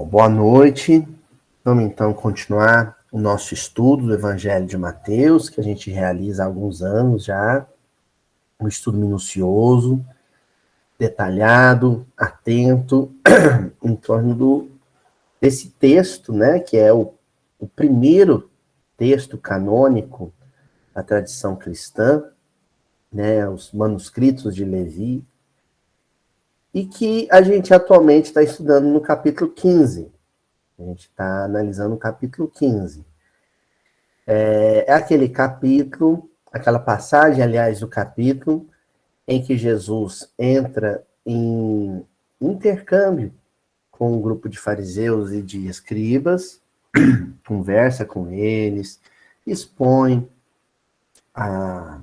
Bom, boa noite. Vamos então continuar o nosso estudo do Evangelho de Mateus, que a gente realiza há alguns anos já. Um estudo minucioso, detalhado, atento, em torno desse texto, né, que é o primeiro texto canônico da tradição cristã, né, os manuscritos de Levi, e que a gente atualmente está estudando no capítulo 15. A gente está analisando o capítulo 15. É aquele capítulo, aquela passagem, aliás, do capítulo, em que Jesus entra em intercâmbio com um grupo de fariseus e de escribas, conversa com eles, expõe a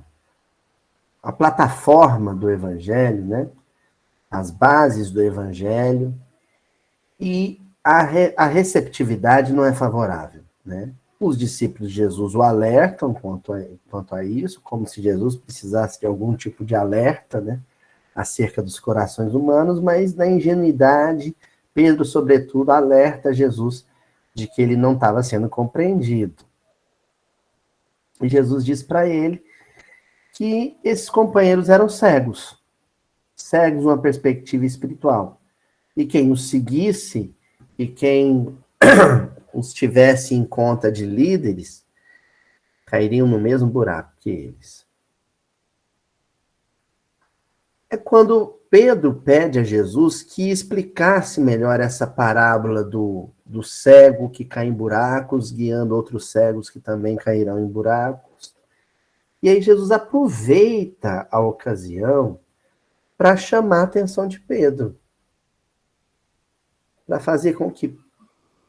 plataforma do evangelho, né? As bases do evangelho, e a receptividade não é favorável, né? Os discípulos de Jesus o alertam quanto a isso, como se Jesus precisasse de algum tipo de alerta, né, acerca dos corações humanos, mas na ingenuidade, Pedro, sobretudo, alerta Jesus de que ele não estava sendo compreendido. E Jesus diz para ele que esses companheiros eram cegos numa perspectiva espiritual. E quem os seguisse e quem os tivesse em conta de líderes, cairiam no mesmo buraco que eles. É quando Pedro pede a Jesus que explicasse melhor essa parábola do cego que cai em buracos, guiando outros cegos que também cairão em buracos. E aí Jesus aproveita a ocasião para chamar a atenção de Pedro, para fazer com que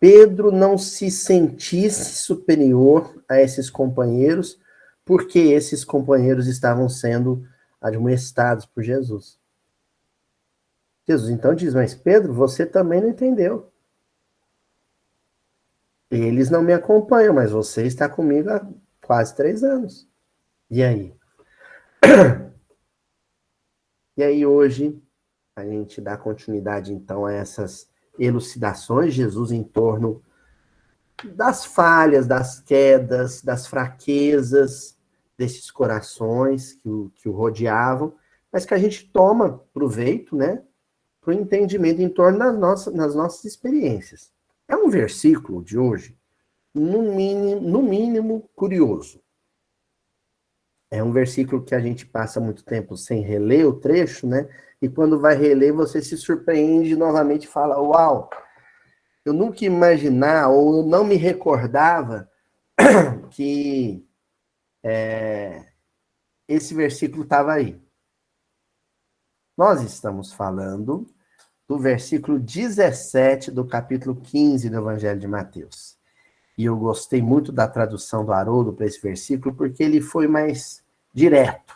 Pedro não se sentisse superior a esses companheiros, porque esses companheiros estavam sendo admoestados por Jesus. Jesus então diz, mas Pedro, você também não entendeu. Eles não me acompanham, mas você está comigo há quase 3 anos. E aí? E aí hoje a gente dá continuidade então a essas elucidações de Jesus em torno das falhas, das quedas, das fraquezas desses corações que o rodeavam, mas que a gente toma proveito, né, para o entendimento em torno nas nossas experiências. É um versículo de hoje, no mínimo curioso. É um versículo que a gente passa muito tempo sem reler o trecho, né? E quando vai reler, você se surpreende novamente e fala, uau, eu nunca ia imaginar, ou eu não me recordava que esse versículo estava aí. Nós estamos falando do versículo 17 do capítulo 15 do Evangelho de Mateus. E eu gostei muito da tradução do Haroldo para esse versículo, porque ele foi mais direto,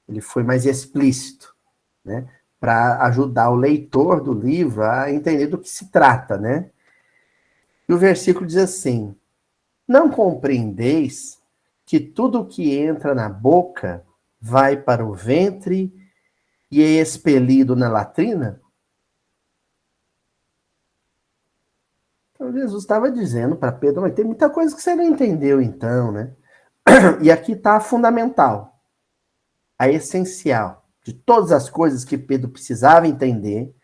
ele foi mais explícito, né? Para ajudar o leitor do livro a entender do que se trata, né? E o versículo diz assim, não compreendeis que tudo que entra na boca vai para o ventre e é expelido na latrina? Então Jesus estava dizendo para Pedro, mas tem muita coisa que você não entendeu então, né? E aqui está a fundamental, a essencial, de todas as coisas que Pedro precisava entender,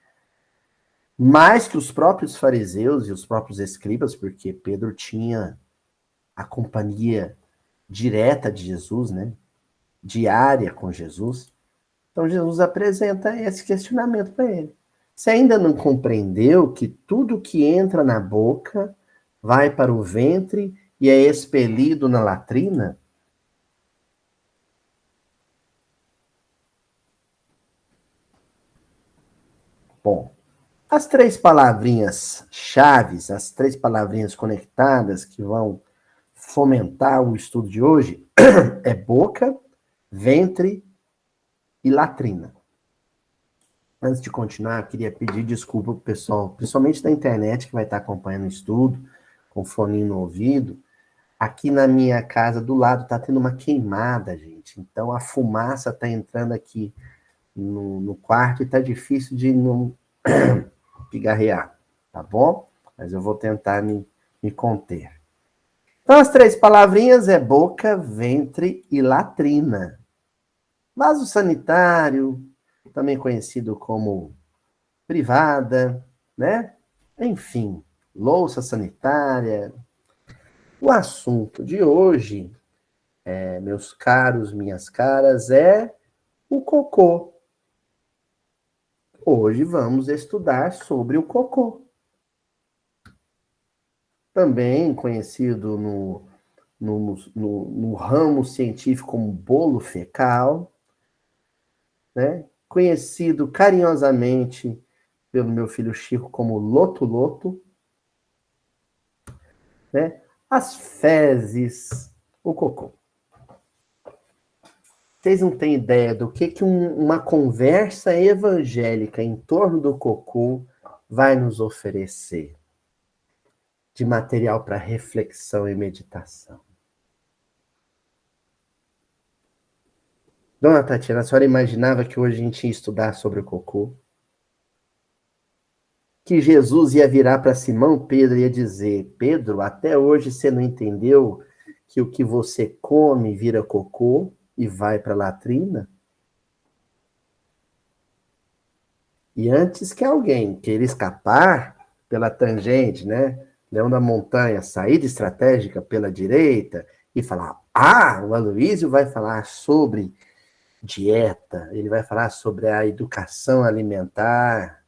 mais que os próprios fariseus e os próprios escribas, porque Pedro tinha a companhia direta de Jesus, né? Diária com Jesus. Então Jesus apresenta esse questionamento para ele. Você ainda não compreendeu que tudo que entra na boca vai para o ventre e é expelido na latrina? Bom, as 3 palavrinhas chaves, as 3 palavrinhas conectadas que vão fomentar o estudo de hoje é boca, ventre e latrina. Antes de continuar, queria pedir desculpa pro pessoal, principalmente da internet, que vai estar acompanhando o estudo, com foninho no ouvido. Aqui na minha casa, do lado, tá tendo uma queimada, gente. Então, a fumaça tá entrando aqui no quarto e tá difícil de não pigarrear, tá bom? mas eu vou tentar me conter. Então, as 3 palavrinhas é boca, ventre e latrina. Vaso sanitário, também conhecido como privada, né? Enfim, louça sanitária. O assunto de hoje, meus caros, minhas caras, é o cocô. Hoje vamos estudar sobre o cocô. Também conhecido no ramo científico como bolo fecal, né? Conhecido carinhosamente pelo meu filho Chico como loto-loto, né? As fezes, o cocô. Vocês não têm ideia do que uma conversa evangélica em torno do cocô vai nos oferecer de material para reflexão e meditação. Dona Tatiana, a senhora imaginava que hoje a gente ia estudar sobre o cocô? Que Jesus ia virar para Simão Pedro e ia dizer: Pedro, até hoje você não entendeu que o que você come vira cocô e vai para a latrina? E antes que alguém queira escapar pela tangente, né? Leão da Montanha, saída estratégica pela direita e falar: ah, o Aloysio vai falar sobre dieta, ele vai falar sobre a educação alimentar,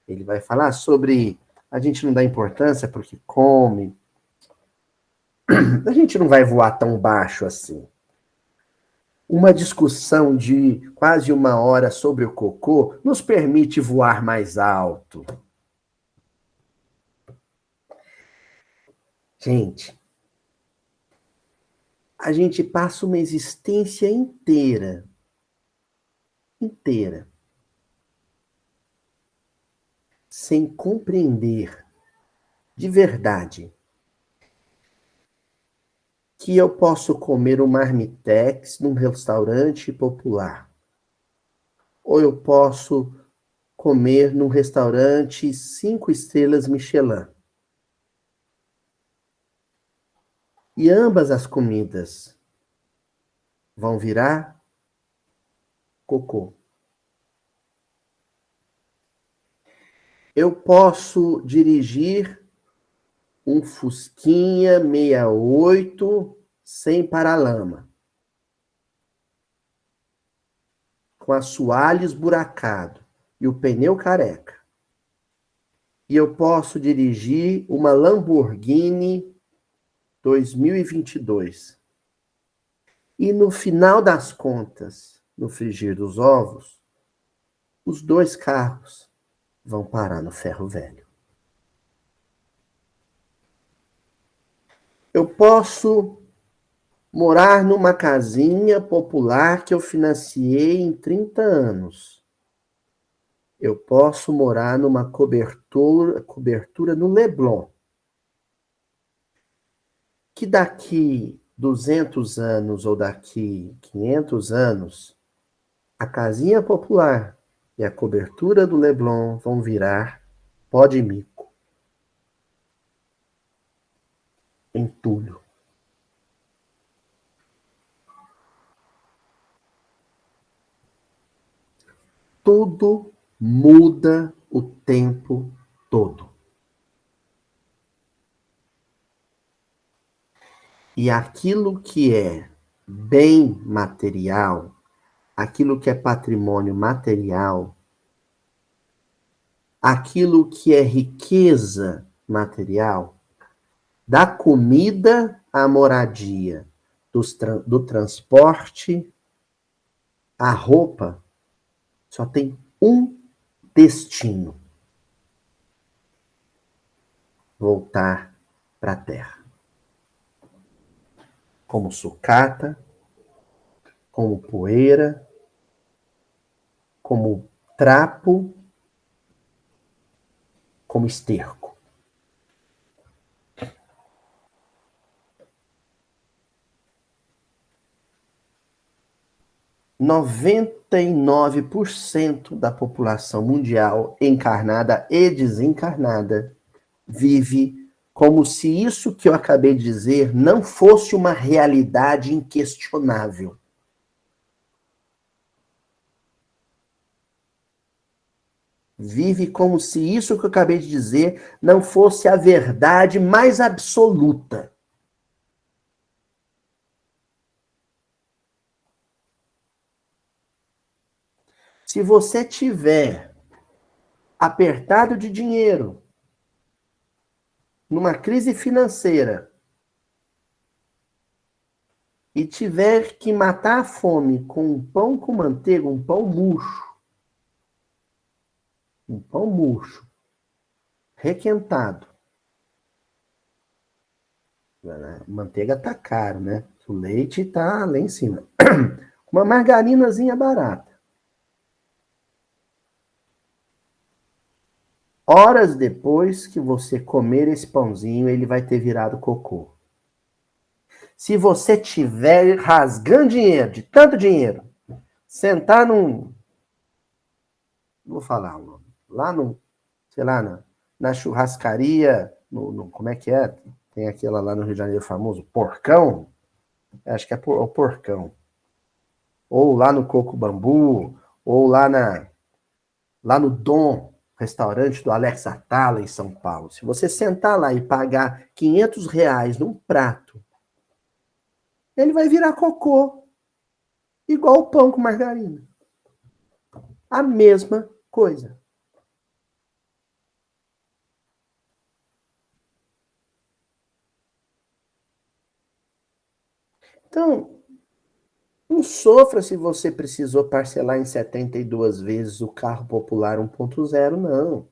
ele vai falar sobre a gente não dá importância porque come. A gente não vai voar tão baixo assim. Uma discussão de quase 1 hora sobre o cocô nos permite voar mais alto. Gente, a gente passa uma existência inteira, sem compreender de verdade que eu posso comer um marmitex num restaurante popular. Ou eu posso comer num restaurante 5 estrelas Michelin. E ambas as comidas vão virar cocô. Eu posso dirigir um Fusquinha 68 sem paralama, com assoalho esburacado e o pneu careca. E eu posso dirigir uma Lamborghini 2022. E no final das contas, no frigir dos ovos, os 2 carros vão parar no ferro velho. Eu posso morar numa casinha popular que eu financiei em 30 anos. Eu posso morar numa cobertura no Leblon, que daqui 200 anos ou daqui 500 anos, a casinha popular e a cobertura do Leblon vão virar pó de mico, entulho. Tudo muda o tempo todo. E aquilo que é bem material, aquilo que é patrimônio material, aquilo que é riqueza material, da comida à moradia, do transporte à roupa, só tem um destino: voltar para a terra. Como sucata, como poeira, como trapo, como esterco. Noventa e 99% da população mundial, encarnada e desencarnada, Vive como se isso que eu acabei de dizer não fosse uma realidade inquestionável. Vive como se isso que eu acabei de dizer não fosse a verdade mais absoluta. Se você tiver apertado de dinheiro, numa crise financeira, e tiver que matar a fome com um pão com manteiga, um pão murcho, requentado, a manteiga tá caro, né? O leite tá lá em cima. Uma margarinazinha barata. Horas depois que você comer esse pãozinho, ele vai ter virado cocô. Se você tiver rasgando dinheiro, de tanto dinheiro, sentar num. Não vou falar o nome. Lá no. Sei lá, na churrascaria. Como é que é? Tem aquela lá no Rio de Janeiro famoso, Porcão. Acho que é o Porcão. Ou lá no Coco Bambu. Ou lá no Dom, restaurante do Alex Atala, em São Paulo. Se você sentar lá e pagar R$ 500 num prato, ele vai virar cocô. Igual o pão com margarina. A mesma coisa. Então, não sofra se você precisou parcelar em 72 vezes o carro popular 1.0, não.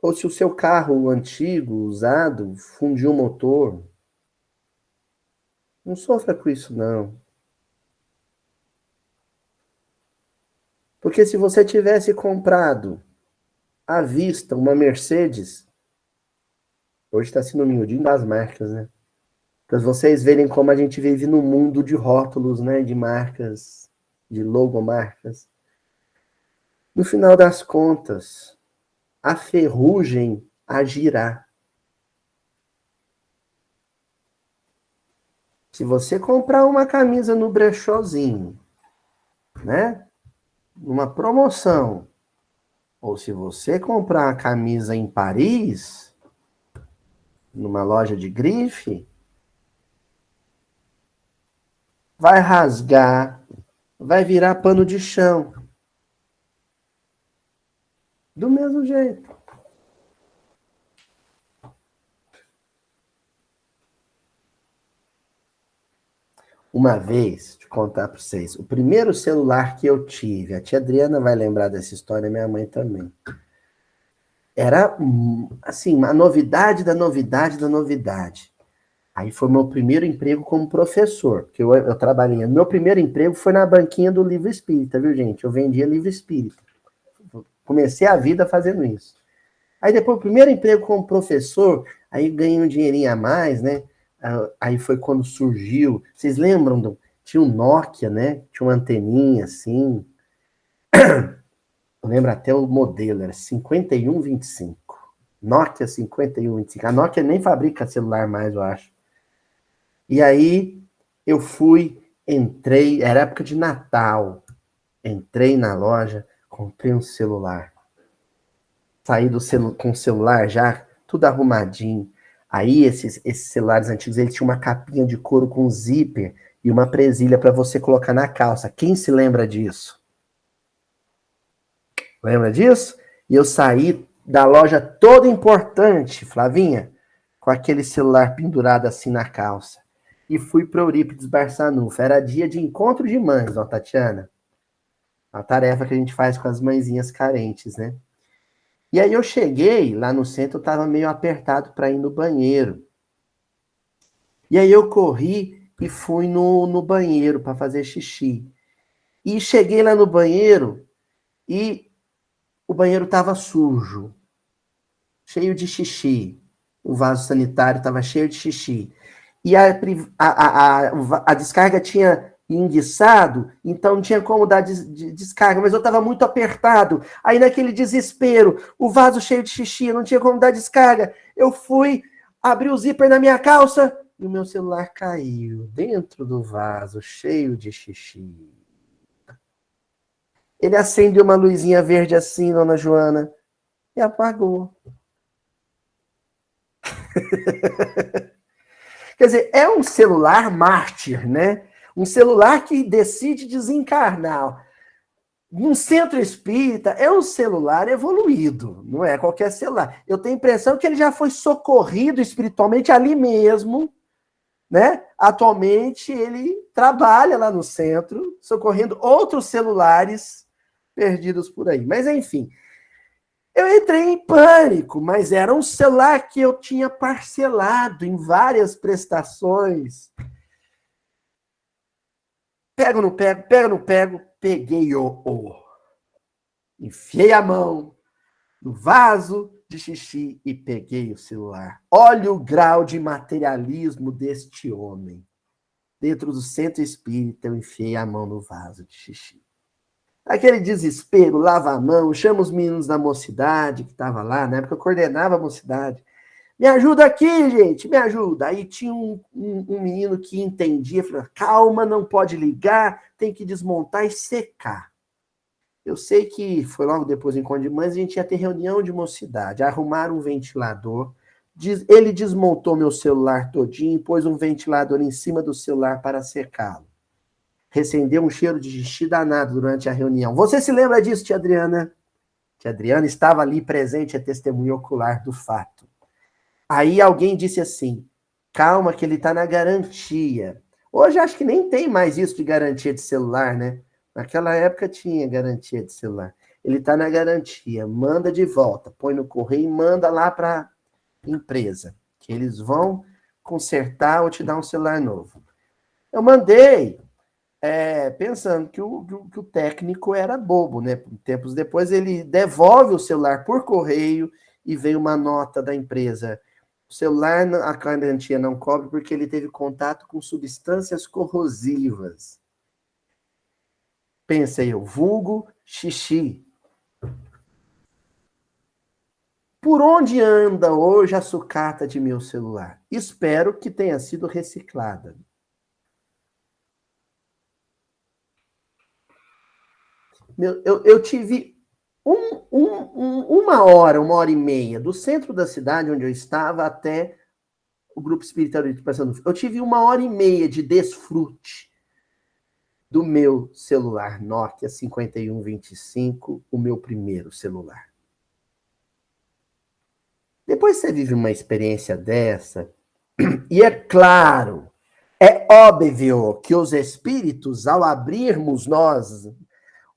Ou se o seu carro antigo, usado, fundiu o motor. Não sofra com isso, não. Porque se você tivesse comprado à vista uma Mercedes, hoje está sendo miudinho das marcas, né? Para vocês verem como a gente vive no mundo de rótulos, né? De marcas, de logomarcas. No final das contas, a ferrugem agirá. Se você comprar uma camisa no brechózinho, né? Numa promoção, ou se você comprar a camisa em Paris, numa loja de grife, vai rasgar, vai virar pano de chão. Do mesmo jeito. Uma vez, te contar para vocês, o primeiro celular que eu tive, a tia Adriana vai lembrar dessa história, minha mãe também. Era, assim, uma novidade da novidade da novidade. Aí foi meu primeiro emprego como professor, porque eu trabalhei. Meu primeiro emprego foi na banquinha do livro espírita, viu, gente? Eu vendia livro espírita. Comecei a vida fazendo isso. Aí depois, o primeiro emprego como professor, aí ganhei um dinheirinho a mais, né? Aí foi quando surgiu. Vocês lembram? Tinha um Nokia, né? Tinha uma anteninha assim. Eu lembro até o modelo, era 5125. Nokia 5125. A Nokia nem fabrica celular mais, eu acho. E aí eu entrei, era época de Natal. Entrei na loja, comprei um celular. Saí com o celular já, tudo arrumadinho. Aí esses celulares antigos, ele tinha uma capinha de couro com zíper e uma presilha para você colocar na calça. Quem se lembra disso? Lembra disso? E eu saí da loja toda importante, Flavinha, com aquele celular pendurado assim na calça. E fui para Eurípides Barçanufo. Era dia de encontro de mães, ó, Tatiana. A tarefa que a gente faz com as mãezinhas carentes, né? E aí eu cheguei lá no centro, eu tava meio apertado para ir no banheiro. E aí eu corri e fui no banheiro para fazer xixi. E cheguei lá no banheiro e o banheiro tava sujo, cheio de xixi. O vaso sanitário tava cheio de xixi. E a descarga tinha enguiçado, então não tinha como dar descarga, mas eu estava muito apertado. Aí naquele desespero, o vaso cheio de xixi, não tinha como dar descarga. Eu fui, abri o zíper na minha calça e o meu celular caiu dentro do vaso cheio de xixi. Ele acendeu uma luzinha verde assim, dona Joana, e apagou. Quer dizer, é um celular mártir, né? Um celular que decide desencarnar. Num centro espírita, é um celular evoluído, não é qualquer celular. Eu tenho a impressão que ele já foi socorrido espiritualmente ali mesmo, né? Atualmente, ele trabalha lá no centro, socorrendo outros celulares perdidos por aí. Mas, enfim, eu entrei em pânico, mas era um celular que eu tinha parcelado em várias prestações. Pego, não pego, pego, não pego, peguei enfiei a mão no vaso de xixi e peguei o celular. Olha o grau de materialismo deste homem. Dentro do centro espírita, eu enfiei a mão no vaso de xixi. Aquele desespero, lava a mão, chama os meninos da mocidade que estava lá, na época eu coordenava a mocidade. Me ajuda aqui, gente, me ajuda. Aí tinha um menino que entendia, falou, calma, não pode ligar, tem que desmontar e secar. Eu sei que foi logo depois do encontro de mães, a gente ia ter reunião de mocidade, arrumaram um ventilador, ele desmontou meu celular todinho e pôs um ventilador em cima do celular para secá-lo. Recendeu um cheiro de xixi danado durante a reunião. Você se lembra disso, tia Adriana? Tia Adriana estava ali presente, é testemunha ocular do fato. Aí alguém disse assim, calma que ele está na garantia. Hoje acho que nem tem mais isso de garantia de celular, né? Naquela época tinha garantia de celular. Ele está na garantia, manda de volta, põe no correio e manda lá para a empresa, que eles vão consertar ou te dar um celular novo. Eu mandei, pensando que o técnico era bobo, né? Tempos depois ele devolve o celular por correio e vem uma nota da empresa. O celular, a garantia não cobre porque ele teve contato com substâncias corrosivas. Pensei eu, vulgo xixi. Por onde anda hoje a sucata de meu celular? Espero que tenha sido reciclada. Eu tive uma hora e meia, do centro da cidade onde eu estava até o grupo espiritual de Passando. Eu tive uma hora e meia de desfrute do meu celular Nokia 5125, o meu primeiro celular. Depois você vive uma experiência dessa, e é claro, é óbvio que os espíritos, ao abrirmos nós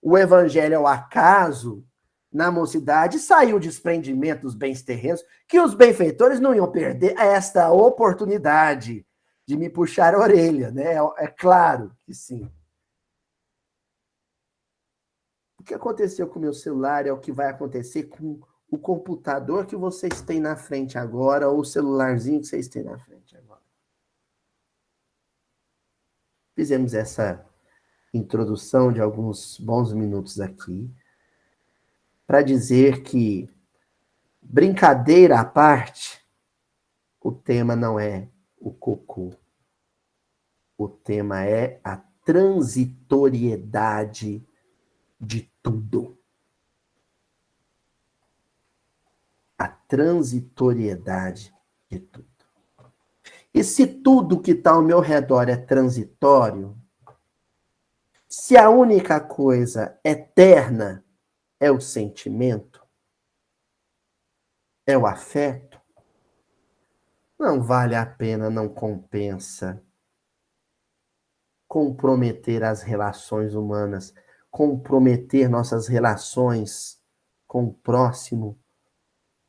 o evangelho ao acaso, na mocidade, saiu o desprendimento dos bens terrenos, que os benfeitores não iam perder esta oportunidade de me puxar a orelha, né? É claro que sim. O que aconteceu com o meu celular é o que vai acontecer com o computador que vocês têm na frente agora, ou o celularzinho que vocês têm na frente agora. Fizemos essa introdução de alguns bons minutos aqui, para dizer que, brincadeira à parte, o tema não é o cocô. O tema é a transitoriedade de tudo. A transitoriedade de tudo. E se tudo que está ao meu redor é transitório, se a única coisa eterna é o sentimento, é o afeto, não vale a pena, não compensa comprometer as relações humanas, comprometer nossas relações com o próximo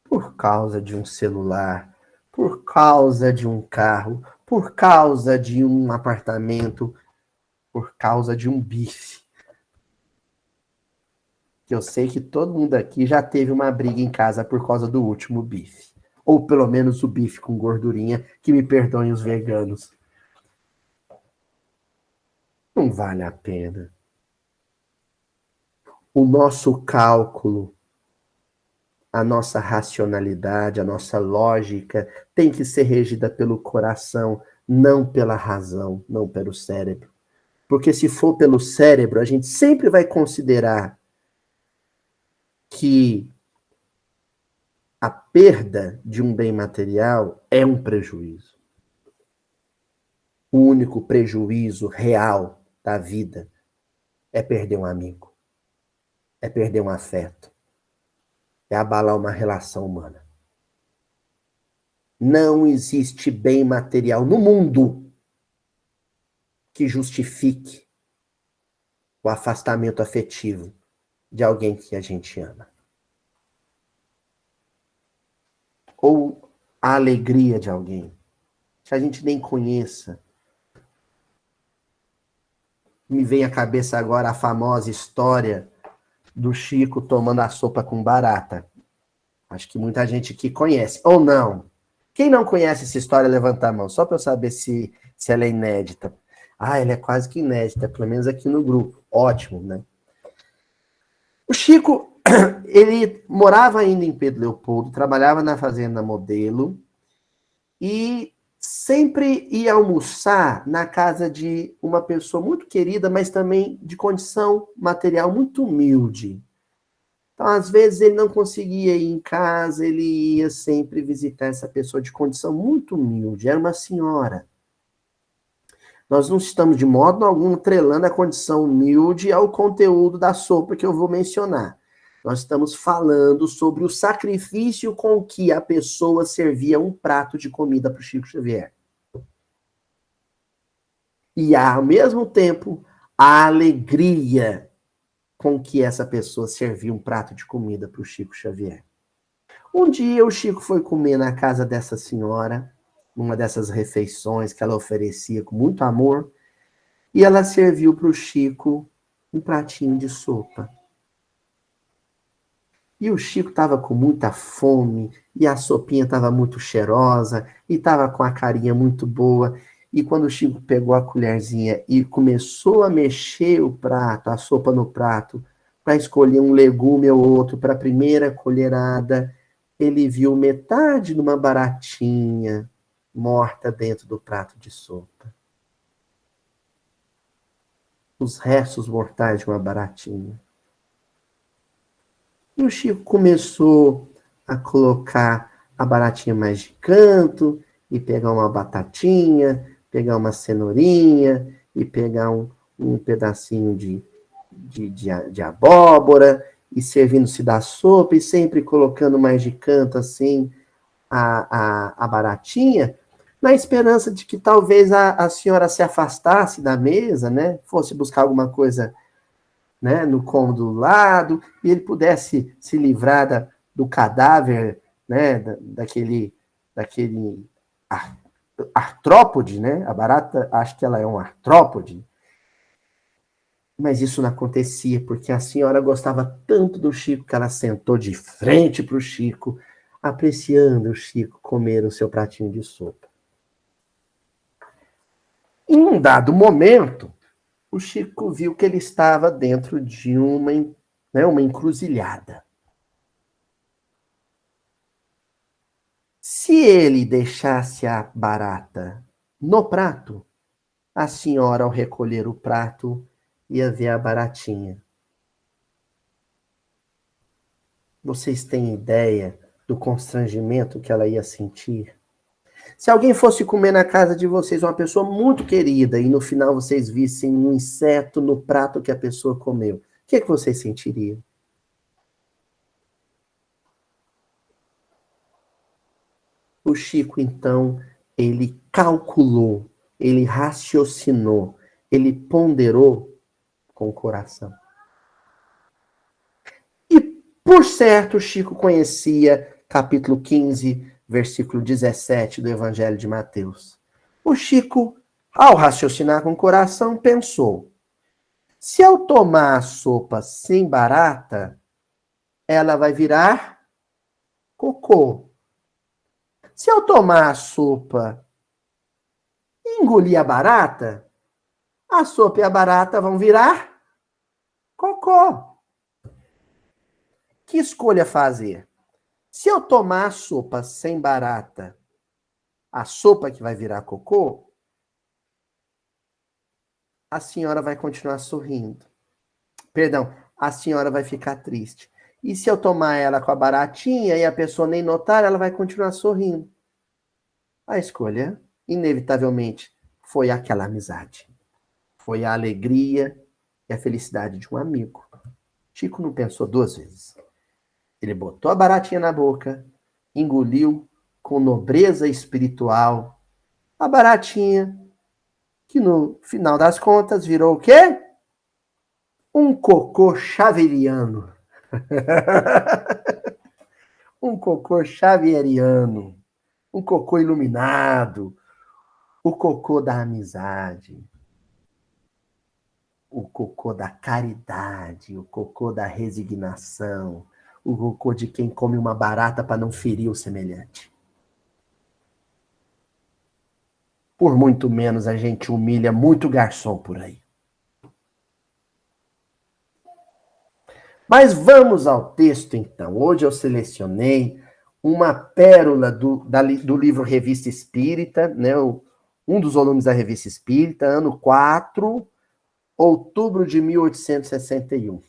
por causa de um celular, por causa de um carro, por causa de um apartamento, por causa de um bife. Eu sei que todo mundo aqui já teve uma briga em casa por causa do último bife. Ou pelo menos o bife com gordurinha, que me perdoem os veganos. Não vale a pena. O nosso cálculo, a nossa racionalidade, a nossa lógica tem que ser regida pelo coração, não pela razão, não pelo cérebro. Porque se for pelo cérebro, a gente sempre vai considerar que a perda de um bem material é um prejuízo. O único prejuízo real da vida é perder um amigo, é perder um afeto, é abalar uma relação humana. Não existe bem material no mundo que justifique o afastamento afetivo de alguém que a gente ama. Ou a alegria de alguém que a gente nem conheça. Me vem à cabeça agora a famosa história do Chico tomando a sopa com barata. Acho que muita gente aqui conhece. Ou não. Quem não conhece essa história, levanta a mão, só para eu saber se ela é inédita. Ah, ela é quase que inédita, pelo menos aqui no grupo. Ótimo, né? O Chico, ele morava ainda em Pedro Leopoldo, trabalhava na Fazenda Modelo e sempre ia almoçar na casa de uma pessoa muito querida, mas também de condição material muito humilde. Então, às vezes, ele não conseguia ir em casa, ele ia sempre visitar essa pessoa de condição muito humilde. Era uma senhora. Nós não estamos, de modo algum, atrelando a condição humilde ao conteúdo da sopa que eu vou mencionar. Nós estamos falando sobre o sacrifício com que a pessoa servia um prato de comida para o Chico Xavier. E, ao mesmo tempo, a alegria com que essa pessoa servia um prato de comida para o Chico Xavier. Um dia o Chico foi comer na casa dessa senhora, numa dessas refeições que ela oferecia com muito amor, e ela serviu para o Chico um pratinho de sopa. E o Chico estava com muita fome, e a sopinha estava muito cheirosa, e estava com a carinha muito boa. E quando o Chico pegou a colherzinha e começou a mexer o prato, a sopa no prato, para escolher um legume ou outro para a primeira colherada, ele viu metade de uma baratinha morta dentro do prato de sopa. Os restos mortais de uma baratinha. E o Chico começou a colocar a baratinha mais de canto, e pegar uma batatinha, pegar uma cenourinha, e pegar um pedacinho de abóbora, e servindo-se da sopa, e sempre colocando mais de canto, assim, a baratinha, na esperança de que talvez a senhora se afastasse da mesa, né? Fosse buscar alguma coisa, né, no cômodo do lado, e ele pudesse se livrar do cadáver, né, daquele artrópode, né? A barata, acho que ela é um artrópode. Mas isso não acontecia, porque a senhora gostava tanto do Chico que ela sentou de frente para o Chico, apreciando o Chico comer o seu pratinho de sopa. Em um dado momento, o Chico viu que ele estava dentro de uma encruzilhada. Se ele deixasse a barata no prato, a senhora, ao recolher o prato, ia ver a baratinha. Vocês têm ideia do constrangimento que ela ia sentir? Se alguém fosse comer na casa de vocês, uma pessoa muito querida, e no final vocês vissem um inseto no prato que a pessoa comeu, o que vocês sentiriam? O Chico, então, ele calculou, ele raciocinou, ele ponderou com o coração. E, por certo, o Chico conhecia capítulo 15, versículo 17 do Evangelho de Mateus. O Chico, ao raciocinar com o coração, pensou: se eu tomar a sopa sem barata, ela vai virar cocô. Se eu tomar a sopa e engolir a barata, A sopa e a barata vão virar cocô. Que escolha fazer? Se eu tomar a sopa sem barata, a sopa que vai virar cocô, a senhora vai continuar sorrindo. Perdão, a senhora vai ficar triste. E se eu tomar ela com a baratinha e a pessoa nem notar, ela vai continuar sorrindo. A escolha, inevitavelmente, foi aquela amizade. Foi a alegria e a felicidade de um amigo. Chico não pensou duas vezes. Ele botou a baratinha na boca, engoliu com nobreza espiritual a baratinha, que no final das contas virou o quê? Um cocô xaveriano. Um cocô xavieriano. Um cocô iluminado. O cocô da amizade. O cocô da caridade. O cocô da resignação. O cocô de quem come uma barata para não ferir o semelhante. Por muito menos a gente humilha muito garçom por aí. Mas vamos ao texto, então. Hoje eu selecionei uma pérola do livro Revista Espírita, né? Um dos volumes da Revista Espírita, ano 4, outubro de 1861.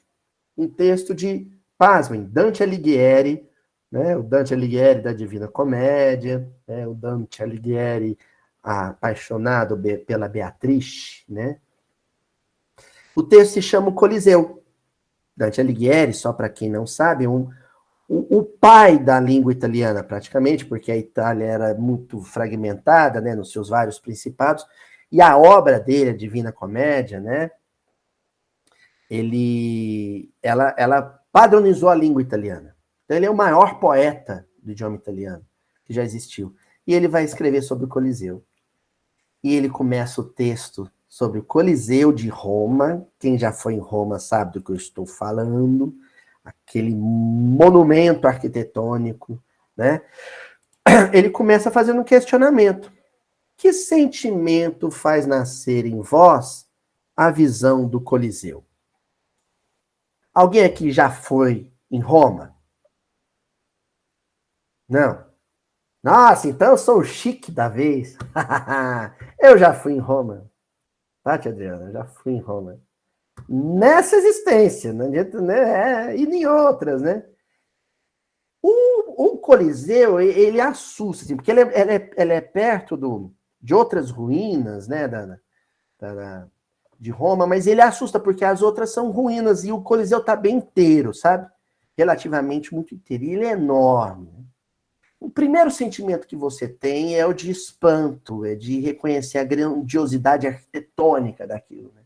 Um texto de, pasmem, Dante Alighieri, né? O Dante Alighieri da Divina Comédia, né? O Dante Alighieri apaixonado pela Beatriz, né? O texto se chama O Coliseu. Dante Alighieri, só para quem não sabe, o pai da língua italiana, praticamente, porque a Itália era muito fragmentada, né, nos seus vários principados, e a obra dele, a Divina Comédia, né, ela padronizou a língua italiana. Então ele é o maior poeta do idioma italiano que já existiu. E ele vai escrever sobre o Coliseu. E ele começa o texto sobre o Coliseu de Roma. Quem já foi em Roma sabe do que eu estou falando. Aquele monumento arquitetônico, né? Ele começa fazendo um questionamento. Que sentimento faz nascer em vós a visão do Coliseu? Alguém aqui já foi em Roma? Não. Nossa, então eu sou o chique da vez. Eu já fui em Roma. Tá, tia Adriana? Eu já fui em Roma. Nessa existência, não adianta, né? E em outras, né? O Coliseu, ele assusta, assim, porque ele é perto de outras ruínas, né, de Roma, mas ele assusta porque as outras são ruínas e o Coliseu está bem inteiro, sabe? Relativamente muito inteiro. E ele é enorme. O primeiro sentimento que você tem é o de espanto, é de reconhecer a grandiosidade arquitetônica daquilo. Né?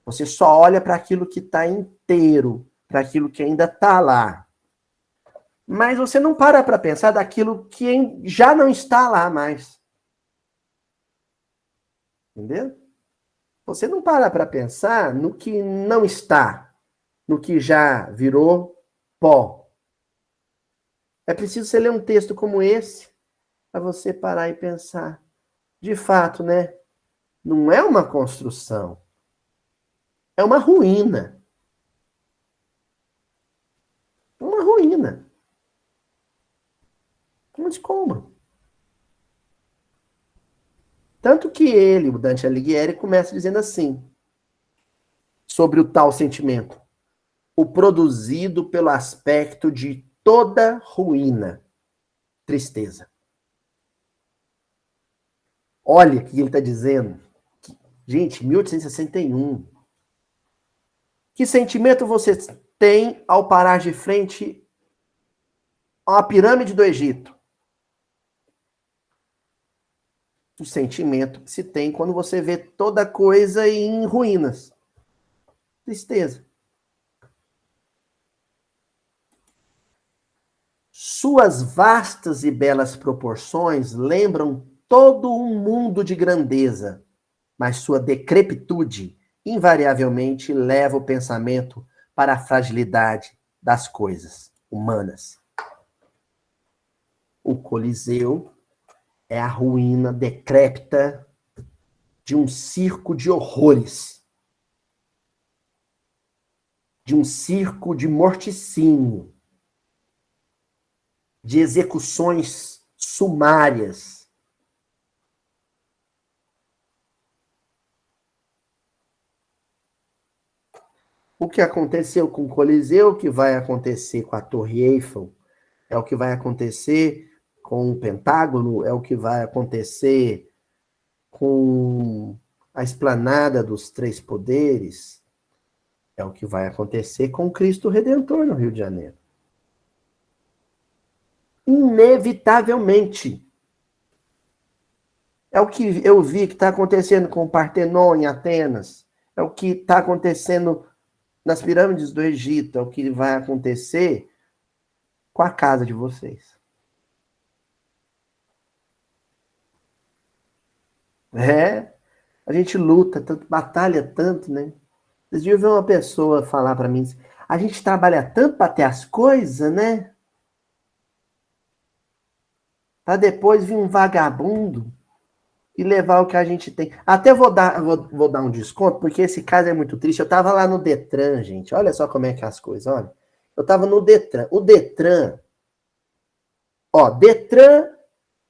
Você só olha para aquilo que está inteiro, para aquilo que ainda está lá. Mas você não para pensar daquilo que já não está lá mais. Entendeu? Você não para pensar no que não está, no que já virou pó. É preciso você ler um texto como esse para você parar e pensar. De fato, né? Não é uma construção. É uma ruína. Uma ruína. Um escombro. Tanto que ele, o Dante Alighieri, começa dizendo assim, sobre o tal sentimento. O produzido pelo aspecto de toda ruína. Tristeza. Olha o que ele está dizendo. Gente, 1861. Que sentimento você tem ao parar de frente a uma pirâmide do Egito? O sentimento que se tem quando você vê toda coisa em ruínas. Tristeza. Suas vastas e belas proporções lembram todo um mundo de grandeza, mas sua decrepitude invariavelmente leva o pensamento para a fragilidade das coisas humanas. O Coliseu é a ruína decrépita de um circo de horrores, de um circo de morticínio, de execuções sumárias. O que aconteceu com o Coliseu, o que vai acontecer com a Torre Eiffel, é o que vai acontecer com o Pentágono, é o que vai acontecer com a esplanada dos três poderes, é o que vai acontecer com Cristo Redentor no Rio de Janeiro. Inevitavelmente. É o que eu vi que está acontecendo com o Partenon em Atenas, é o que está acontecendo nas pirâmides do Egito, é o que vai acontecer com a casa de vocês. É, a gente luta tanto, batalha tanto, né? Vocês deviam ver uma pessoa falar para mim, a gente trabalha tanto para ter as coisas, né? Para depois vir um vagabundo e levar o que a gente tem. Até vou dar um desconto, porque esse caso é muito triste. Eu estava lá no Detran, gente. Olha só como é que é as coisas, olha. Eu estava no Detran. O Detran, ó, Detran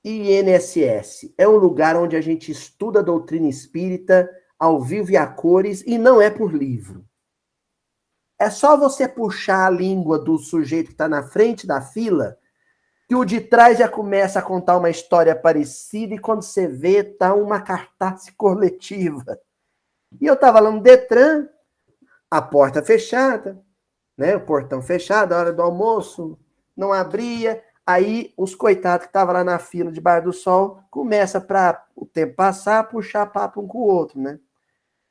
e INSS é um lugar onde a gente estuda a doutrina espírita ao vivo e a cores, e não é por livro. É só você puxar a língua do sujeito que está na frente da fila, que o de trás já começa a contar uma história parecida, e quando você vê, tá uma cartaz coletiva. E eu estava lá no Detran, a porta fechada, né? O portão fechado, a hora do almoço, não abria. Aí os coitados que estavam lá na fila de Bar do Sol começa para o tempo passar, puxar papo um com o outro, né?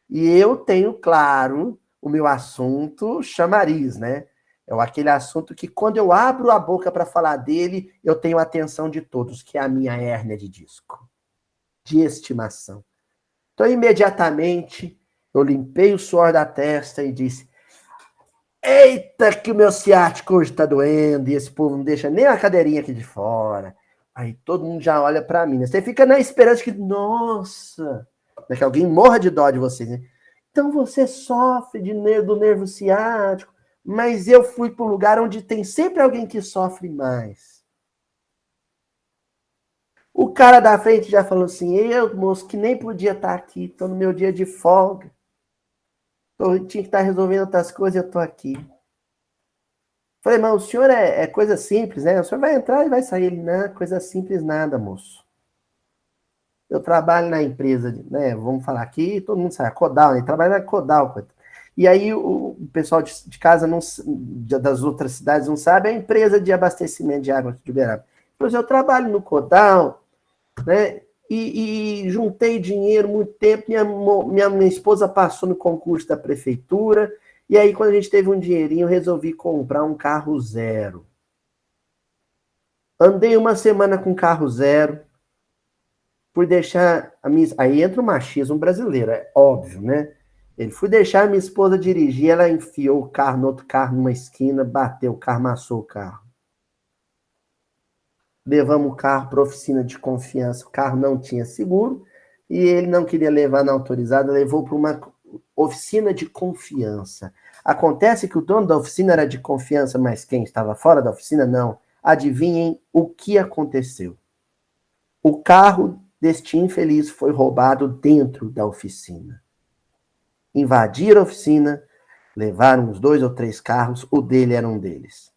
E eu tenho, claro, o meu assunto chamariz, né? É aquele assunto que quando eu abro a boca para falar dele, eu tenho a atenção de todos, que é a minha hérnia de disco, de estimação. Então, imediatamente, eu limpei o suor da testa e disse: eita, que o meu ciático hoje tá doendo, e esse povo não deixa nem a cadeirinha aqui de fora. Aí todo mundo já olha para mim, né? Você fica na esperança que, nossa, né, que alguém morra de dó de você, né? Então você sofre do nervo ciático, mas eu fui para um lugar onde tem sempre alguém que sofre mais. O cara da frente já falou assim: eu, moço, que nem podia estar aqui, estou no meu dia de folga. Eu tinha que estar resolvendo outras coisas e eu estou aqui. Falei, mas o senhor é coisa simples, né? O senhor vai entrar e vai sair. Ele, não, coisa simples nada, moço. Eu trabalho na empresa, né? Vamos falar aqui, todo mundo sabe, a Codal, né? Trabalha na Codal. E aí o pessoal de casa, não, das outras cidades não sabe, é a empresa de abastecimento de água aqui de Uberaba. Pois eu trabalho no Codal, né? E juntei dinheiro muito tempo. Minha esposa passou no concurso da prefeitura. E aí, quando a gente teve um dinheirinho, eu resolvi comprar um carro zero. Andei uma semana com carro zero, fui deixar a minha... Aí entra o machismo brasileiro, é óbvio, né? Ele fui deixar a minha esposa dirigir, ela enfiou o carro no outro carro numa esquina, bateu o carro, amassou o carro. Levamos o carro para oficina de confiança, o carro não tinha seguro, e ele não queria levar na autorizada, levou para uma oficina de confiança. Acontece que o dono da oficina era de confiança, mas quem estava fora da oficina, não. Adivinhem o que aconteceu. O carro deste infeliz foi roubado dentro da oficina. Invadiram a oficina, levaram uns 2 ou 3 carros, o dele era um deles.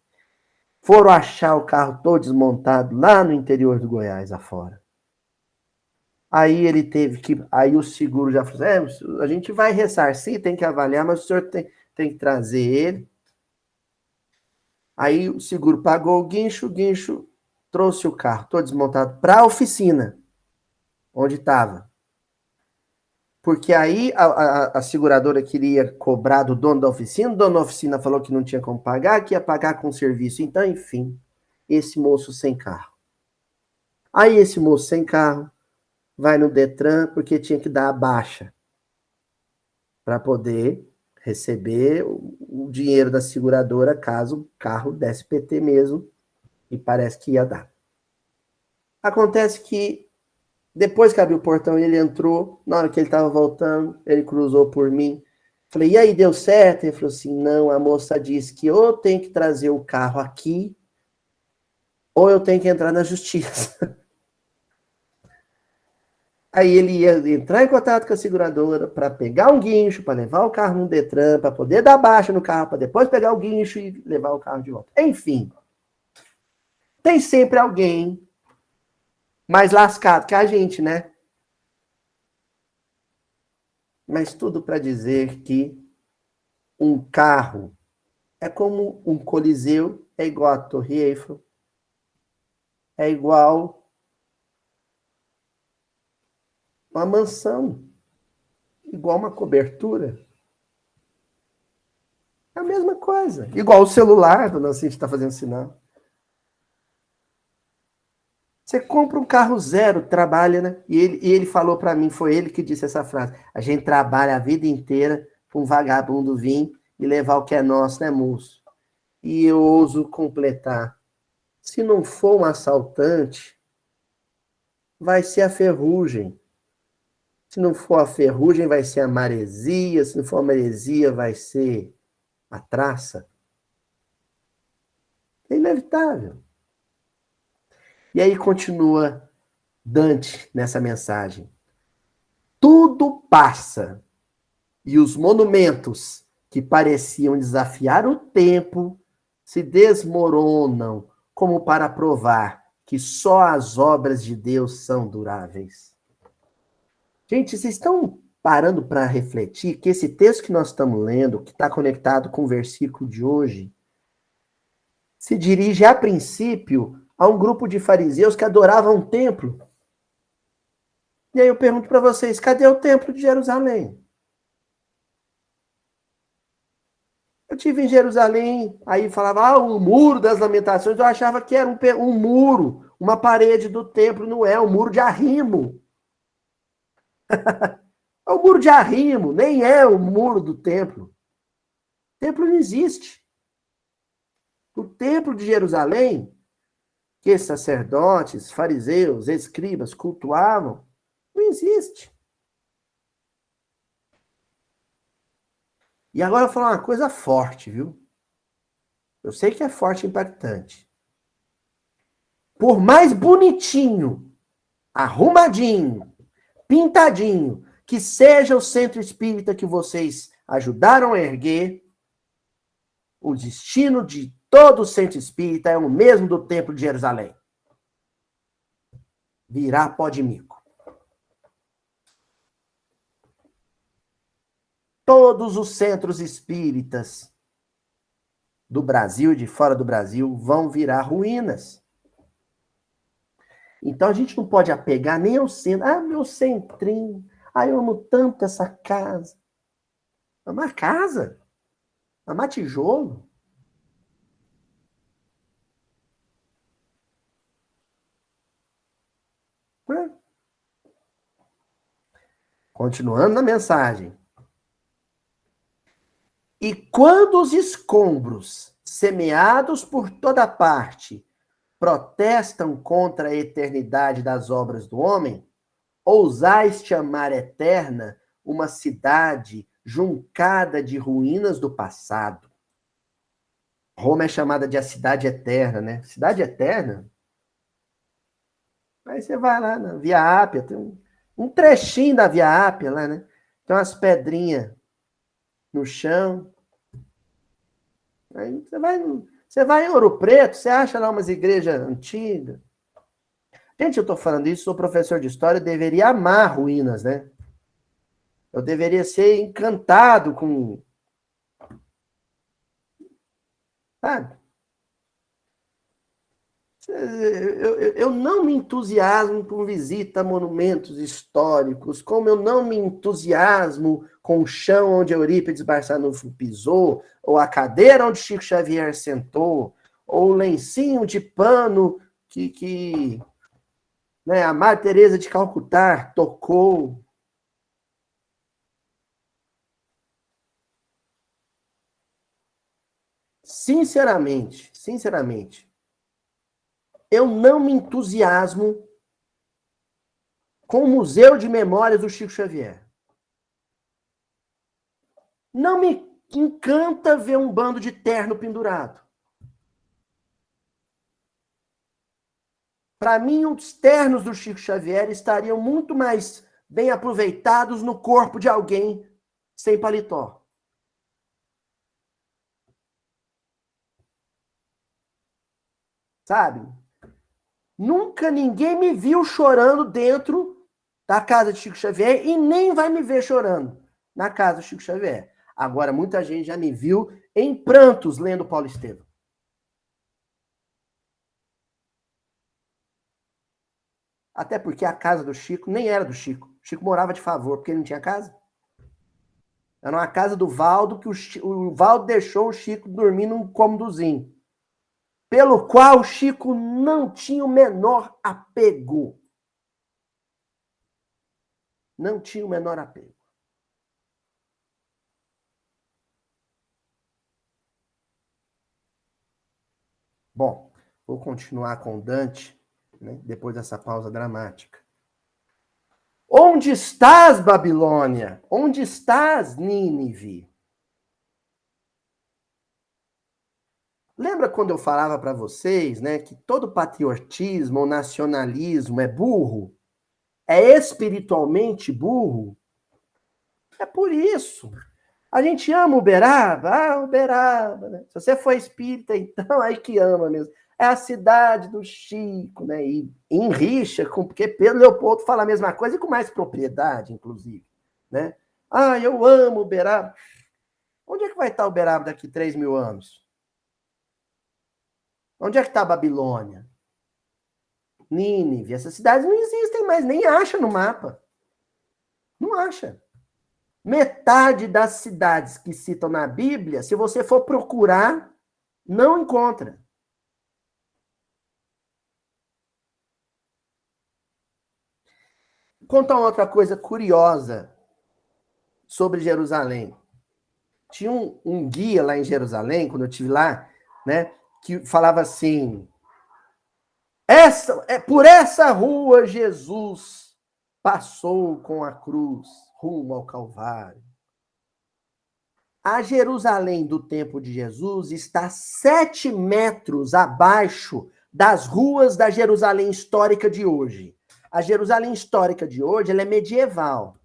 Foram achar o carro todo desmontado lá no interior do Goiás, afora. Aí ele teve que... Aí o seguro já falou, a gente vai ressarcir, tem que avaliar, mas o senhor tem que trazer ele. Aí o seguro pagou o guincho trouxe o carro todo desmontado para a oficina, onde estava. Porque aí a seguradora queria cobrar do dono da oficina, o dono da oficina falou que não tinha como pagar, que ia pagar com serviço. Então, enfim, esse moço sem carro. Aí esse moço sem carro vai no Detran porque tinha que dar a baixa para poder receber o dinheiro da seguradora caso o carro desse PT mesmo, e parece que ia dar. Acontece que Depois que abriu o portão, ele entrou. Na hora que ele estava voltando, ele cruzou por mim. Falei, e aí, deu certo? Ele falou assim, não, a moça disse que ou tem que trazer o carro aqui, ou eu tenho que entrar na justiça. Aí ele ia entrar em contato com a seguradora para pegar um guincho, para levar o carro no Detran, para poder dar baixa no carro, para depois pegar o guincho e levar o carro de volta. Enfim, tem sempre alguém mais lascado que a gente, né? Mas tudo para dizer que um carro é como um coliseu, é igual a Torre Eiffel, é igual uma mansão, igual uma cobertura. É a mesma coisa. Igual o celular, dona Cintia está fazendo sinal. Você compra um carro zero, trabalha, né? E ele falou para mim, foi ele que disse essa frase. A gente trabalha a vida inteira para um vagabundo vir e levar o que é nosso, né, moço? E eu ouso completar. Se não for um assaltante, vai ser a ferrugem. Se não for a ferrugem, vai ser a maresia. Se não for a maresia, vai ser a traça. É inevitável. E aí continua Dante nessa mensagem. Tudo passa, e os monumentos que pareciam desafiar o tempo se desmoronam como para provar que só as obras de Deus são duráveis. Gente, vocês estão parando para refletir que esse texto que nós estamos lendo, que está conectado com o versículo de hoje, se dirige a princípio a um grupo de fariseus que adoravam um templo. E aí eu pergunto para vocês, cadê o templo de Jerusalém? Eu tive em Jerusalém, aí falava, o muro das lamentações, eu achava que era um muro, uma parede do templo, não é, um muro de arrimo. É o muro de arrimo, nem é o muro do templo. O templo não existe. O templo de Jerusalém, que sacerdotes, fariseus, escribas cultuavam, não existe. E agora eu vou falar uma coisa forte, viu? Eu sei que é forte e impactante. Por mais bonitinho, arrumadinho, pintadinho, que seja o centro espírita que vocês ajudaram a erguer, o destino de todo o centro espírita é o mesmo do Templo de Jerusalém. Virar pó de mico. Todos os centros espíritas do Brasil e de fora do Brasil vão virar ruínas. Então a gente não pode apegar nem ao centro. Ah, meu centrinho. Ah, eu amo tanto essa casa. Amar casa? Amar tijolo? Continuando na mensagem. E quando os escombros, semeados por toda parte, protestam contra a eternidade das obras do homem, ousais chamar eterna uma cidade juncada de ruínas do passado. Roma é chamada de a cidade eterna, né? Cidade eterna? Aí você vai lá na Via Ápia, tem um trechinho da Via Ápia lá, né? Tem umas pedrinhas no chão. Aí você vai em Ouro Preto, você acha lá umas igrejas antigas. Gente, eu estou falando isso, sou professor de história, eu deveria amar ruínas, né? Eu deveria ser encantado com. Sabe? Eu não me entusiasmo com visita a monumentos históricos, como eu não me entusiasmo com o chão onde Eurípides Barçanufo pisou, ou a cadeira onde Chico Xavier sentou, ou o lencinho de pano que né, a Madre Teresa de Calcutá tocou. Sinceramente, eu não me entusiasmo com o Museu de Memórias do Chico Xavier. Não me encanta ver um bando de terno pendurado. Para mim, os ternos do Chico Xavier estariam muito mais bem aproveitados no corpo de alguém sem paletó. Sabe? Nunca ninguém me viu chorando dentro da casa de Chico Xavier e nem vai me ver chorando na casa do Chico Xavier. Agora, muita gente já me viu em prantos lendo Paulo Estevam. Até porque a casa do Chico nem era do Chico. O Chico morava de favor, porque ele não tinha casa. Era uma casa do Valdo, que o Valdo deixou o Chico dormir num cômodozinho. Pelo qual o Chico não tinha o menor apego. Não tinha o menor apego. Bom, vou continuar com Dante, né, depois dessa pausa dramática. Onde estás, Babilônia? Onde estás, Nínive? Lembra quando eu falava para vocês, né, que todo patriotismo ou nacionalismo é burro? É espiritualmente burro? É por isso. A gente ama Uberaba, Uberaba, né? Se você for espírita, então aí que ama mesmo. É a cidade do Chico, né? E em rixa, porque Pedro Leopoldo fala a mesma coisa e com mais propriedade, inclusive, né? Ah, eu amo Uberaba. Onde é que vai estar Uberaba daqui 3.000 anos? Onde é que está a Babilônia? Nínive, essas cidades não existem mais, nem acha no mapa. Não acha. Metade das cidades que citam na Bíblia, se você for procurar, não encontra. Vou contar uma outra coisa curiosa sobre Jerusalém. Tinha um guia lá em Jerusalém, quando eu estive lá, né, que falava assim: por essa rua Jesus passou com a cruz rumo ao Calvário. A Jerusalém do tempo de Jesus está 7 metros abaixo das ruas da Jerusalém histórica de hoje. A Jerusalém histórica de hoje ela é medieval.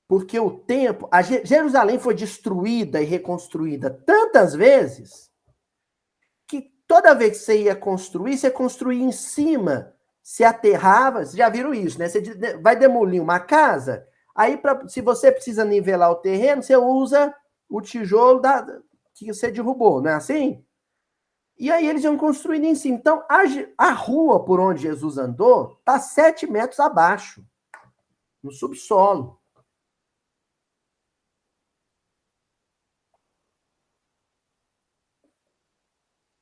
Porque o tempo. Jerusalém foi destruída e reconstruída tantas vezes que toda vez que você ia construir, você construía em cima. Se aterrava. Vocês já viram isso, né? Você vai demolir uma casa. Aí, se você precisa nivelar o terreno, você usa o tijolo que você derrubou, não é assim? E aí eles iam construindo em cima. Então, a rua por onde Jesus andou está 7 metros abaixo, no subsolo.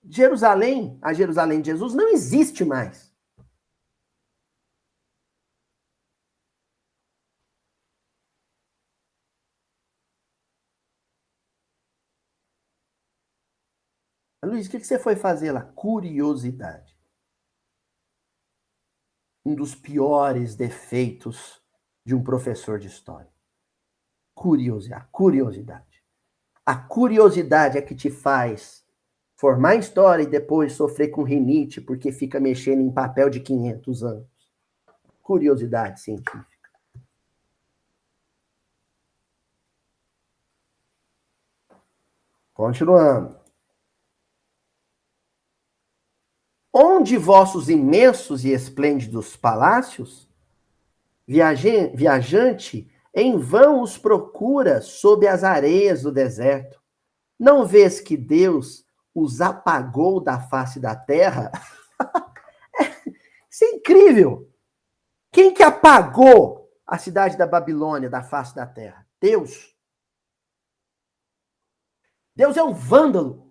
Jerusalém, a Jerusalém de Jesus, não existe mais. Luiz, o que você foi fazer lá? Curiosidade. Um dos piores defeitos de um professor de história. Curiosidade. A curiosidade é que te faz formar em história e depois sofrer com rinite porque fica mexendo em papel de 500 anos. Curiosidade científica. Continuando. Onde vossos imensos e esplêndidos palácios, viajante, em vão os procura sob as areias do deserto. Não vês que Deus os apagou da face da terra? Isso é incrível. Quem que apagou a cidade da Babilônia da face da terra? Deus. Deus é um vândalo.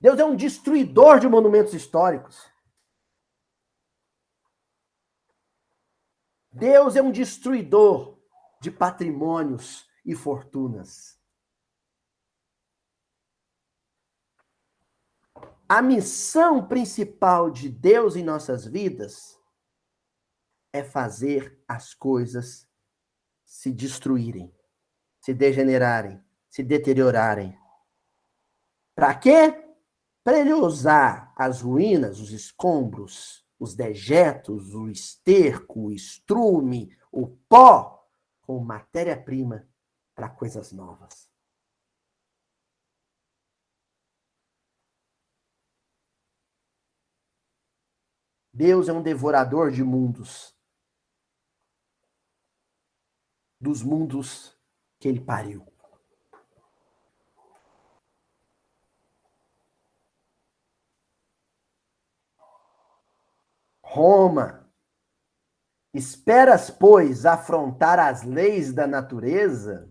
Deus é um destruidor de monumentos históricos. Deus é um destruidor de patrimônios e fortunas. A missão principal de Deus em nossas vidas é fazer as coisas se destruírem, se degenerarem, se deteriorarem. Para quê? Para ele usar as ruínas, os escombros, os dejetos, o esterco, o estrume, o pó, como matéria-prima para coisas novas. Deus é um devorador de mundos. Dos mundos que ele pariu. Roma, esperas, pois, afrontar as leis da natureza?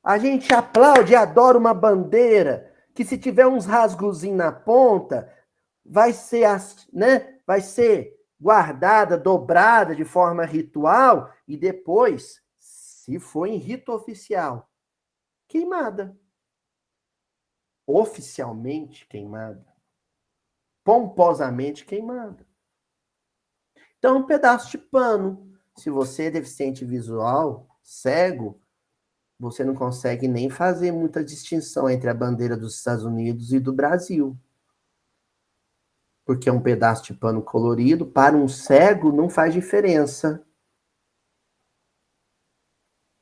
A gente aplaude e adora uma bandeira que, se tiver uns rasgozinhos na ponta, vai ser, né, vai ser guardada, dobrada de forma ritual e depois, se for em rito oficial, queimada. Oficialmente queimada. Pomposamente queimada. Então, um pedaço de pano. Se você é deficiente visual, cego, você não consegue nem fazer muita distinção entre a bandeira dos Estados Unidos e do Brasil. Porque um pedaço de pano colorido, para um cego, não faz diferença.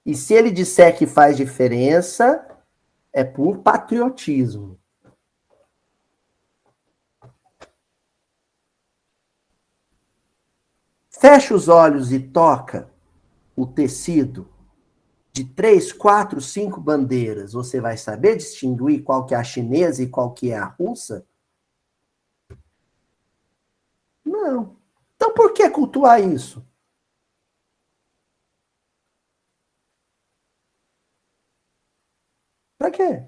E se ele disser que faz diferença, é por patriotismo. Fecha os olhos e toca o tecido de 3, 4, 5 bandeiras. Você vai saber distinguir qual que é a chinesa e qual que é a russa? Não. Então por que cultuar isso? Para quê?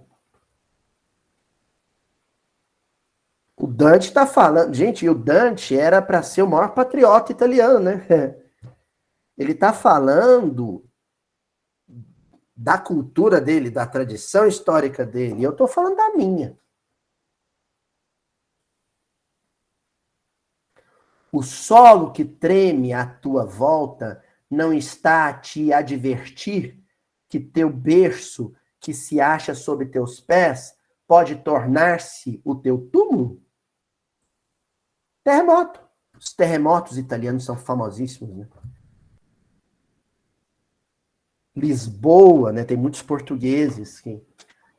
O Dante está falando. Gente, o Dante era para ser o maior patriota italiano, né? Ele está falando da cultura dele, da tradição histórica dele. E eu estou falando da minha. O solo que treme à tua volta não está a te advertir que teu berço, que se acha sob teus pés, pode tornar-se o teu túmulo? Terremoto. Os terremotos italianos são famosíssimos, né? Lisboa, né? Tem muitos portugueses que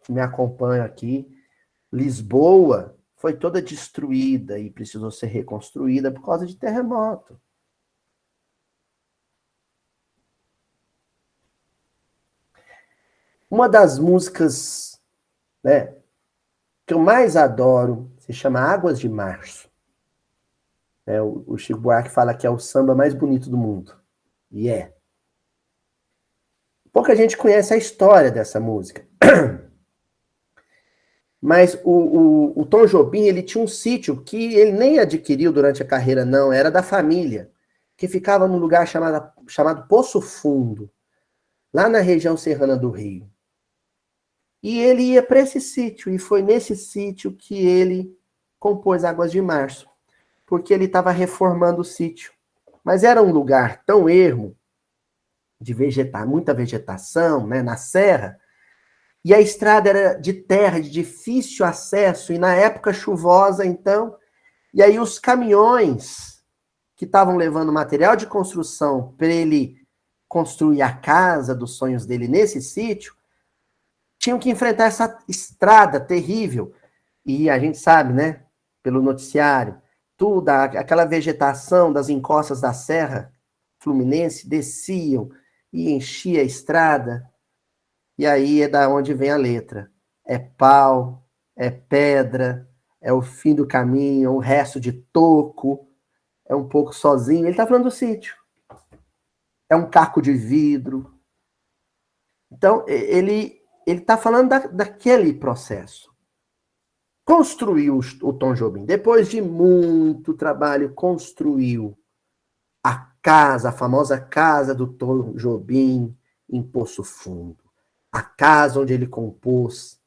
me acompanham aqui. Lisboa foi toda destruída e precisou ser reconstruída por causa de terremoto. Uma das músicas, né, que eu mais adoro se chama Águas de Março. O Chico Buarque fala que é o samba mais bonito do mundo. E é. Pouca gente conhece a história dessa música. Mas o Tom Jobim, ele tinha um sítio que ele nem adquiriu durante a carreira, não. Era da família, que ficava num lugar chamado Poço Fundo, lá na região serrana do Rio. E ele ia para esse sítio, e foi nesse sítio que ele compôs Águas de Março, porque ele estava reformando o sítio. Mas era um lugar tão ermo, de muita vegetação, né, na serra, e a estrada era de terra, de difícil acesso, e na época chuvosa, então, e aí os caminhões que estavam levando material de construção para ele construir a casa dos sonhos dele nesse sítio, tinham que enfrentar essa estrada terrível. E a gente sabe, né, pelo noticiário, tudo, aquela vegetação das encostas da Serra Fluminense desciam e enchia a estrada. E aí é da onde vem a letra. É pau, é pedra, é o fim do caminho, o resto de toco, é um pouco sozinho. Ele está falando do sítio. É um caco de vidro. Então, ele está falando daquele processo. Construiu o Tom Jobim. Depois de muito trabalho, construiu a casa, a famosa casa do Tom Jobim, em Poço Fundo. A casa onde ele compôs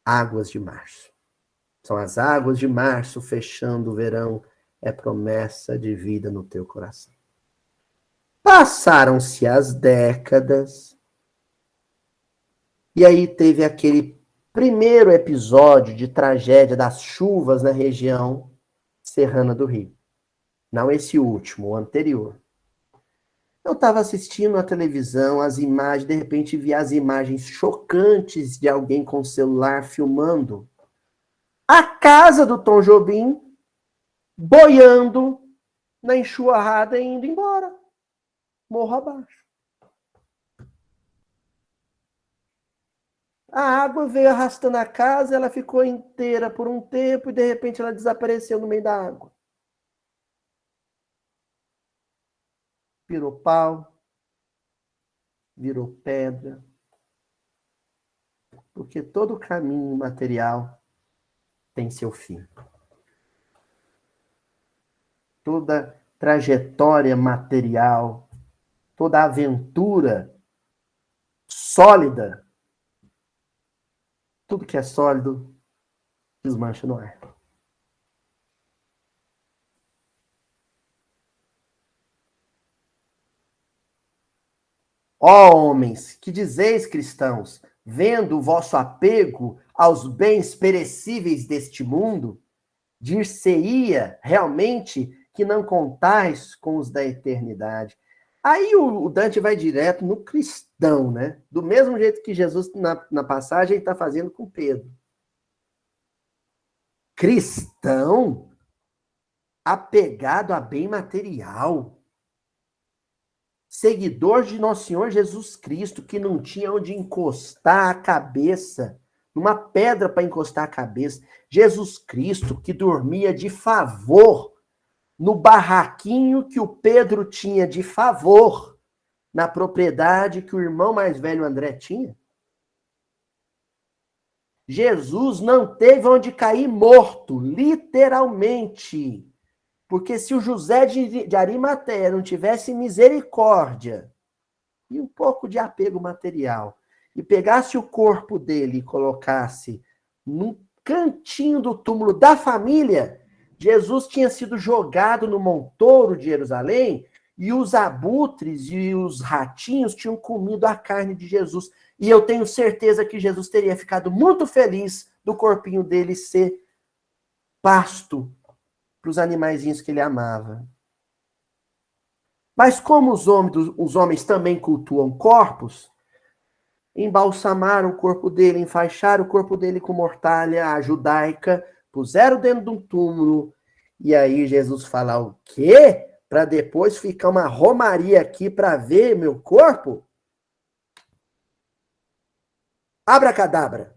Águas de Março. São as águas de março fechando o verão. É promessa de vida no teu coração. Passaram-se as décadas. E aí teve aquele primeiro episódio de tragédia das chuvas na região serrana do Rio. Não esse último, o anterior. Eu estava assistindo a televisão, as imagens, de repente vi as imagens chocantes de alguém com o celular filmando a casa do Tom Jobim boiando na enxurrada e indo embora. Morro abaixo. A água veio arrastando a casa, ela ficou inteira por um tempo e de repente ela desapareceu no meio da água. Virou pau, virou pedra. Porque todo caminho material tem seu fim. Toda trajetória material, toda aventura sólida, tudo que é sólido desmancha no ar. Ó homens, que dizeis cristãos, vendo o vosso apego aos bens perecíveis deste mundo, dir-se-ia realmente que não contais com os da eternidade. Aí o Dante vai direto no cristão, né? Do mesmo jeito que Jesus, na passagem, está fazendo com Pedro. Cristão apegado a bem material. Seguidor de Nosso Senhor Jesus Cristo, que não tinha onde encostar a cabeça, numa pedra para encostar a cabeça. Jesus Cristo, que dormia de favor no barraquinho que o Pedro tinha de favor na propriedade que o irmão mais velho André tinha. Jesus não teve onde cair morto, literalmente. Porque se o José de Arimateia não tivesse misericórdia e um pouco de apego material, e pegasse o corpo dele e colocasse num cantinho do túmulo da família, Jesus tinha sido jogado no montouro de Jerusalém e os abutres e os ratinhos tinham comido a carne de Jesus. E eu tenho certeza que Jesus teria ficado muito feliz do corpinho dele ser pasto para os animaizinhos que ele amava. Mas como os homens também cultuam corpos, embalsamaram o corpo dele, enfaixaram o corpo dele com mortalha judaica, puseram dentro de um túmulo, e aí Jesus fala, o quê? Para depois ficar uma romaria aqui para ver meu corpo? Abracadabra!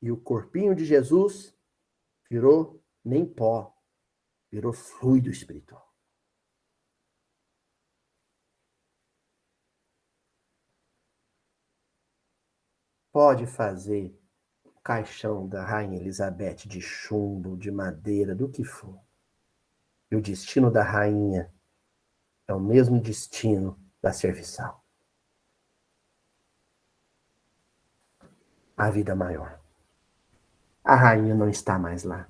E o corpinho de Jesus virou nem pó, virou fluido espiritual. Pode fazer o caixão da Rainha Elizabeth de chumbo, de madeira, do que for. E o destino da rainha é o mesmo destino da serviçal. A vida maior. A rainha não está mais lá.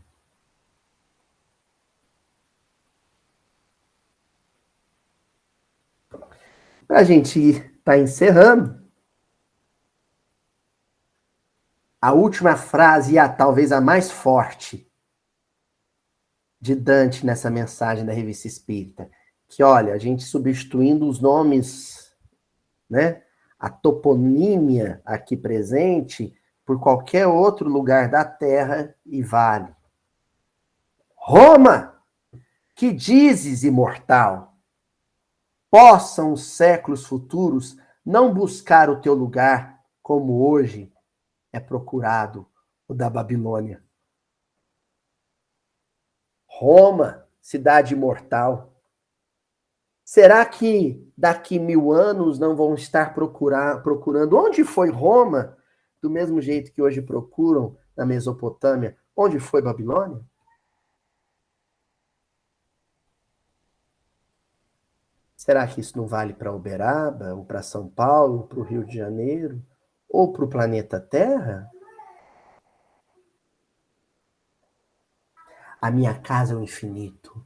Para a gente estar encerrando, a última frase, e talvez a mais forte de Dante nessa mensagem da Revista Espírita, que olha, a gente substituindo os nomes, né, a toponímia aqui presente, por qualquer outro lugar da terra e vale. Roma, que dizes, imortal, possam os séculos futuros não buscar o teu lugar como hoje é procurado o da Babilônia. Roma, cidade imortal. Será que daqui 1000 anos não vão estar procurando onde foi Roma, do mesmo jeito que hoje procuram na Mesopotâmia, onde foi Babilônia? Será que isso não vale para Uberaba, ou para São Paulo, para o Rio de Janeiro, ou para o planeta Terra? A minha casa é o infinito.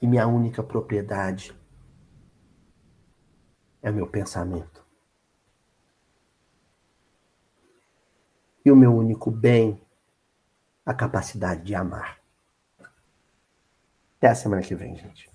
E minha única propriedade é o meu pensamento. E o meu único bem, a capacidade de amar. Até a semana que vem, gente.